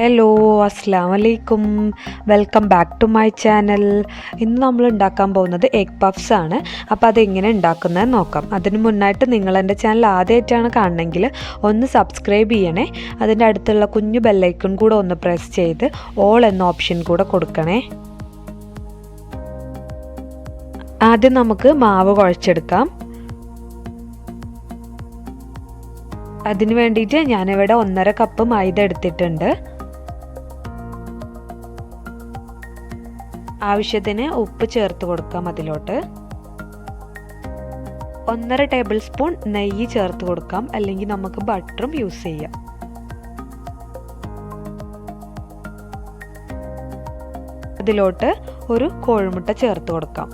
Hello അസ്സാം വലൈക്കും, welcome back to my channel. ഇന്ന് നമ്മൾ ഉണ്ടാക്കാൻ പോകുന്നത് എഗ് പഫ്സ് ആണ്. അപ്പോൾ അതെങ്ങനെ ഉണ്ടാക്കുന്നത് നോക്കാം. അതിന് മുന്നായിട്ട് നിങ്ങൾ എൻ്റെ ചാനൽ ആദ്യമായിട്ടാണ് കാണണമെങ്കിൽ ഒന്ന് സബ്സ്ക്രൈബ് ചെയ്യണേ. അതിൻ്റെ അടുത്തുള്ള കുഞ്ഞു ബെല്ലൈക്കൺ കൂടെ ഒന്ന് പ്രസ് ചെയ്ത് ഓൾ എന്ന ഓപ്ഷൻ കൂടെ കൊടുക്കണേ. ആദ്യം നമുക്ക് മാവ് കുഴച്ചെടുക്കാം. അതിന് വേണ്ടിയിട്ട് ഞാനിവിടെ 1.5 കപ്പ് മൈദ എടുത്തിട്ടുണ്ട്. ആവശ്യത്തിന് ഉപ്പ് ചേർത്ത് കൊടുക്കാം. അതിലോട്ട് 1.5 ടേബിൾ സ്പൂൺ നെയ്യ് ചേർത്ത് കൊടുക്കാം, അല്ലെങ്കിൽ നമുക്ക് ബട്ടറും യൂസ് ചെയ്യാം. അതിലോട്ട് ഒരു കോഴിമുട്ട ചേർത്ത് കൊടുക്കാം.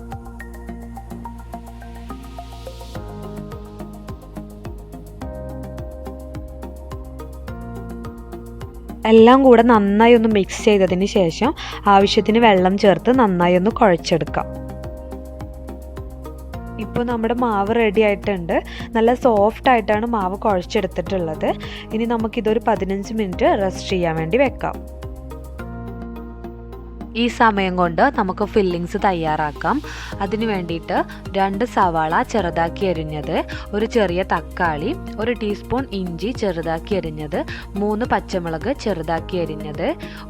എല്ലാം കൂടെ നന്നായി ഒന്ന് മിക്സ് ചെയ്തതിന് ശേഷം ആവശ്യത്തിന് വെള്ളം ചേർത്ത് നന്നായി ഒന്ന് കുഴച്ചെടുക്കാം. ഇപ്പോൾ നമ്മുടെ മാവ് റെഡി ആയിട്ടുണ്ട്. നല്ല സോഫ്റ്റ് ആയിട്ടാണ് മാവ് കുഴച്ചെടുത്തിട്ടുള്ളത്. ഇനി നമുക്കിതൊരു 15 മിനിറ്റ് റെസ്റ്റ് ചെയ്യാൻ വേണ്ടി വെക്കാം. ഈ സമയം കൊണ്ട് നമുക്ക് ഫില്ലിങ്സ് തയ്യാറാക്കാം. അതിന് വേണ്ടിയിട്ട് 2 സവാള ചെറുതാക്കി അരിഞ്ഞത്, ഒരു ചെറിയ തക്കാളി, 1 ടീസ്പൂൺ ഇഞ്ചി ചെറുതാക്കി അരിഞ്ഞത്, 3 പച്ചമുളക് ചെറുതാക്കി അരിഞ്ഞത്,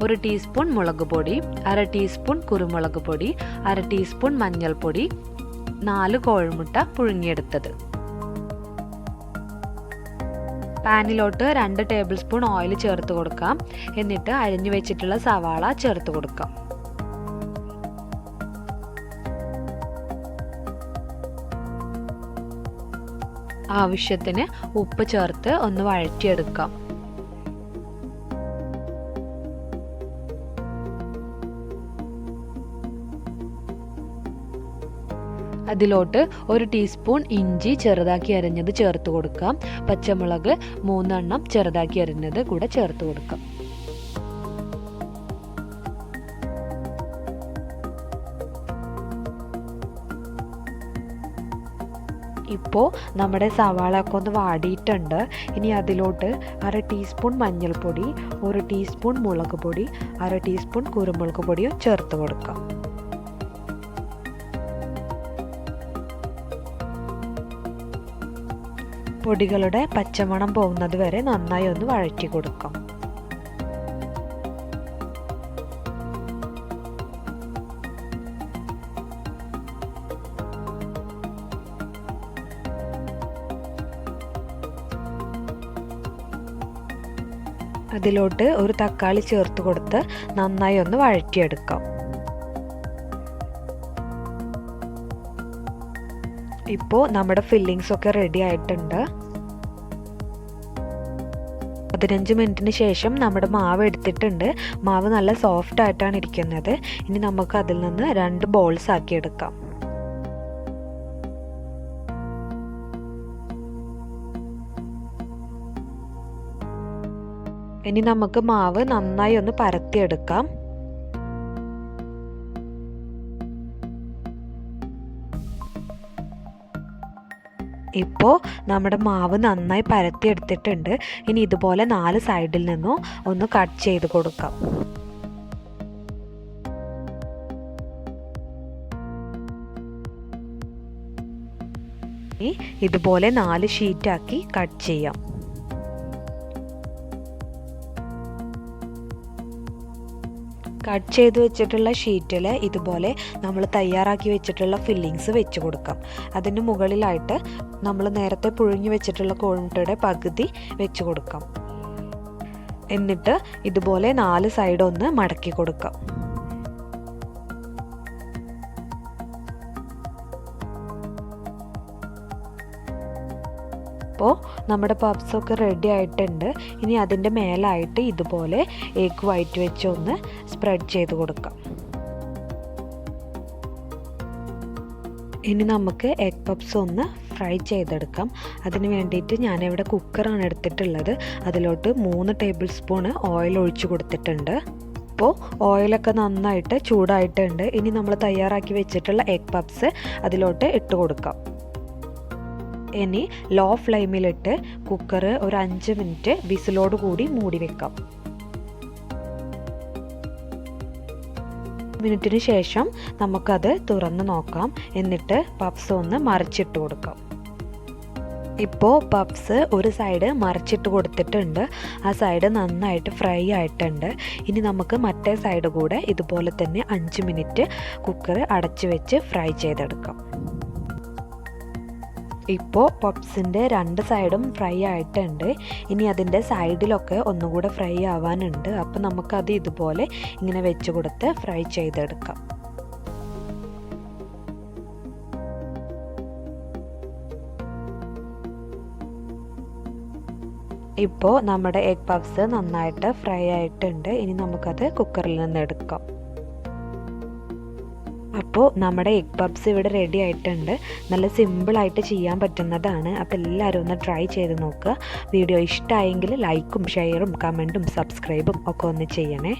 1 ടീസ്പൂൺ മുളക് പൊടി, 1/2 ടീസ്പൂൺ കുരുമുളക് പൊടി, 1/2 ടീസ്പൂൺ മഞ്ഞൾപ്പൊടി, 4 കോഴിമുട്ട പുഴുങ്ങിയെടുത്തത്. പാനിലോട്ട് 2 ടേബിൾ സ്പൂൺ ഓയിൽ ചേർത്ത് കൊടുക്കാം. എന്നിട്ട് അരിഞ്ഞു വെച്ചിട്ടുള്ള സവാള ചേർത്ത് കൊടുക്കാം. ആവശ്യത്തിന് ഉപ്പ് ചേർത്ത് ഒന്ന് വഴറ്റിയെടുക്കാം. അതിലോട്ട് 1 ടീസ്പൂൺ ഇഞ്ചി ചെറുതാക്കി അരിഞ്ഞത് ചേർത്ത് കൊടുക്കാം. പച്ചമുളക് 3 എണ്ണം ചെറുതാക്കി അരിഞ്ഞത് കൂടെ ചേർത്ത് കൊടുക്കാം. ഇപ്പോൾ നമ്മുടെ സവാളയൊക്കെ ഒന്ന് വാടിയിട്ടുണ്ട്. ഇനി അതിലോട്ട് 1/2 ടീസ്പൂൺ മഞ്ഞൾപ്പൊടി, 1 ടീസ്പൂൺ മുളക് പൊടി, 1/2 ടീസ്പൂൺ കുരുമുളക് പൊടിയും ചേർത്ത് കൊടുക്കാം. പൊടികളുടെ പച്ചമണം പോകുന്നത് വരെ നന്നായി ഒന്ന് വഴറ്റി കൊടുക്കാം. അതിലോട്ട് ഒരു തക്കാളി ചേർത്ത് കൊടുത്ത് നന്നായി ഒന്ന് വഴറ്റിയെടുക്കാം. ഇപ്പോൾ നമ്മുടെ ഫില്ലിങ്സ് ഒക്കെ റെഡി ആയിട്ടുണ്ട്. 15 മിനിറ്റിന് ശേഷം നമ്മുടെ മാവ് എടുത്തിട്ടുണ്ട്. മാവ് നല്ല സോഫ്റ്റ് ആയിട്ടാണ് ഇരിക്കുന്നത്. ഇനി നമുക്ക് അതിൽ നിന്ന് 2 ബോൾസ് ആക്കി എടുക്കാം. ഇനി നമുക്ക് മാവ് നന്നായി ഒന്ന് പരത്തിയെടുക്കാം. ഇപ്പോൾ നമ്മുടെ മാവ് നന്നായി പരത്തിയെടുത്തിട്ടുണ്ട്. ഇനി ഇതുപോലെ 4 സൈഡിൽ നിന്നും ഒന്ന് കട്ട് ചെയ്ത് കൊടുക്കാം. ഇതുപോലെ 4 ഷീറ്റാക്കി കട്ട് ചെയ്യാം. കട്ട് ചെയ്ത് വെച്ചിട്ടുള്ള ഷീറ്റിൽ ഇതുപോലെ നമ്മൾ തയ്യാറാക്കി വെച്ചിട്ടുള്ള ഫില്ലിങ്സ് വെച്ച് കൊടുക്കാം. അതിന് മുകളിലായിട്ട് നമ്മൾ നേരത്തെ പുഴുങ്ങി വെച്ചിട്ടുള്ള കോഴിമുട്ടയുടെ പകുതി വെച്ച് കൊടുക്കാം. എന്നിട്ട് ഇതുപോലെ 4 സൈഡ് ഒന്ന് മടക്കി കൊടുക്കാം. അപ്പോൾ നമ്മുടെ പഫ്സൊക്കെ റെഡി ആയിട്ടുണ്ട്. ഇനി അതിൻ്റെ മേലായിട്ട് ഇതുപോലെ എഗ് വൈറ്റ് വെച്ച് ഒന്ന് സ്പ്രെഡ് ചെയ്ത് കൊടുക്കാം. ഇനി നമുക്ക് എഗ് പഫ്സ് ഒന്ന് ഫ്രൈ ചെയ്തെടുക്കാം. അതിന് വേണ്ടിയിട്ട് ഞാനിവിടെ കുക്കറാണ് എടുത്തിട്ടുള്ളത്. അതിലോട്ട് 3 ടേബിൾ സ്പൂണ് ഓയിൽ ഒഴിച്ച് കൊടുത്തിട്ടുണ്ട്. ഇപ്പോൾ ഓയിലൊക്കെ നന്നായിട്ട് ചൂടായിട്ടുണ്ട്. ഇനി നമ്മൾ തയ്യാറാക്കി വെച്ചിട്ടുള്ള എഗ് പഫ്സ് അതിലോട്ട് ഇട്ട് കൊടുക്കാം. ഇനി ലോ ഫ്ലെയിമിലിട്ട് കുക്കർ ഒരു 5 മിനിറ്റ് വിസിലോട് കൂടി മൂടി വെക്കാം. മിനിറ്റിന് ശേഷം നമുക്കത് തുറന്ന് നോക്കാം. എന്നിട്ട് പപ്സ് ഒന്ന് മറിച്ചിട്ട് കൊടുക്കാം. ഇപ്പോൾ പപ്സ് ഒരു സൈഡ് മറിച്ചിട്ട് കൊടുത്തിട്ടുണ്ട്. ആ സൈഡ് നന്നായിട്ട് ഫ്രൈ ആയിട്ടുണ്ട്. ഇനി നമുക്ക് മറ്റേ സൈഡ് കൂടെ ഇതുപോലെ തന്നെ 5 മിനിറ്റ് കുക്കർ അടച്ചു വെച്ച് ഫ്രൈ ചെയ്തെടുക്കാം. ഇപ്പോൾ പപ്സിൻ്റെ 2 സൈഡും ഫ്രൈ ആയിട്ടുണ്ട്. ഇനി അതിൻ്റെ സൈഡിലൊക്കെ ഒന്നുകൂടെ ഫ്രൈ ആവാനുണ്ട്. അപ്പോൾ നമുക്കത് ഇതുപോലെ ഇങ്ങനെ വെച്ച് കൊടുത്ത് ഫ്രൈ ചെയ്തെടുക്കാം. ഇപ്പോൾ നമ്മുടെ എഗ് പഫ്സ് നന്നായിട്ട് ഫ്രൈ ആയിട്ടുണ്ട്. ഇനി നമുക്കത് കുക്കറിൽ നിന്ന് എടുക്കാം. അപ്പോൾ നമ്മുടെ എഗ് പഫ്സ് ഇവിടെ റെഡി ആയിട്ടുണ്ട്. നല്ല സിമ്പിളായിട്ട് ചെയ്യാൻ പറ്റുന്നതാണ്. അപ്പോൾ എല്ലാവരും ഒന്ന് ട്രൈ ചെയ്ത് നോക്കുക. വീഡിയോ ഇഷ്ടമായെങ്കിൽ ലൈക്കും ഷെയറും കമൻറ്റും സബ്സ്ക്രൈബും ഒക്കെ ഒന്ന് ചെയ്യണേ.